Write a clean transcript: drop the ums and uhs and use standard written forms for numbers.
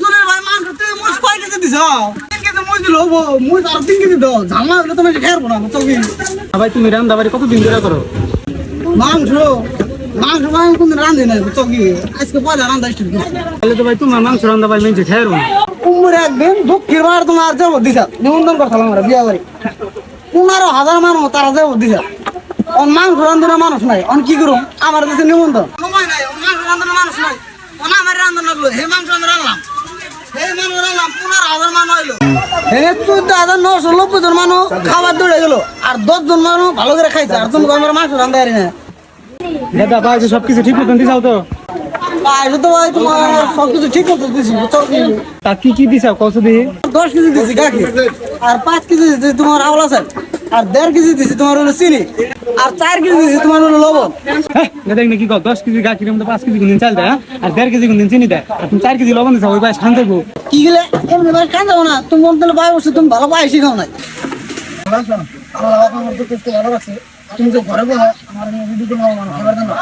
জনের ভাই মাংস তুই মুজ কয় কেজি দিছ 3 কেজি মুজ দিল হবো মুজ আর 3 কেজি দাও ঝামা হলে তুমি খেয়ার না বুঝছো কি ভাই তুমি রান্না বাড়ি কতদিন ধরে করো? মাংস মাংস আমি কোনদিন রান্ধি না বুঝছো কি আজকে পয়লা রান্ধা স্টার্ট করছি তাহলে তো ভাই তোমার মাংস রান্না ভাই মেনছে খেয়ার না। উমরে একদিন দুঃখের বার তোমার যাবো দিছা নিমন্ত্রণ করতাম আমরা বিয়া বাড়ি 15,000 মানুষ তারা যাবো দিছা অন মাংস রান্ধনা মানুষ নাই অন কি করুম আমার কাছে নিমন্ত্রণ সময় নাই মাংস রান্ধনা মানুষ নাই অন আমার রান্ধনা লাগলো হে মাংস আমি রান্নলাম হে মাংস রান্নলাম 15,000 মানুষ হইলো হে 14,990 জন মানুষ খাবার দৌড়ে গেল আর 10 জন মানুষ ভালো করে খাইছে আর তুমি আমার মাংস রান্ধা পারি না দাদা ভাই সবকিছু ঠিক মতন দিছাও তো? পাইছো তো ভাই তোমার সবকিছু ঠিক মতো দিছি বুঝছো কি তা কি কি দিছাও কত দিই? 10 কেজি দিছি গাখি আর 5 কেজি দিছি তোমার আওলা চাল আর 1.5 কেজি দিছি তোমার হলো চিনি আর 4 কেজি দিছি তোমার হলো লবণ দেখ না কি কও 10 কেজি গাখির মধ্যে 5 কেজি গুণ চাল দেয় আর 1.5 কেজি গুণ চিনি দেয় আর তুমি 4 কেজি লবণ দিছাও ওই ভাই খান যাবো কি গেলে এমনি ভাই খান যাবো না তুমি বলতে ভাই বসে তুমি ভালো পাই শিখাও নাই তুমি যে ঘরে বলো আমার ভিডিও খাবার দাও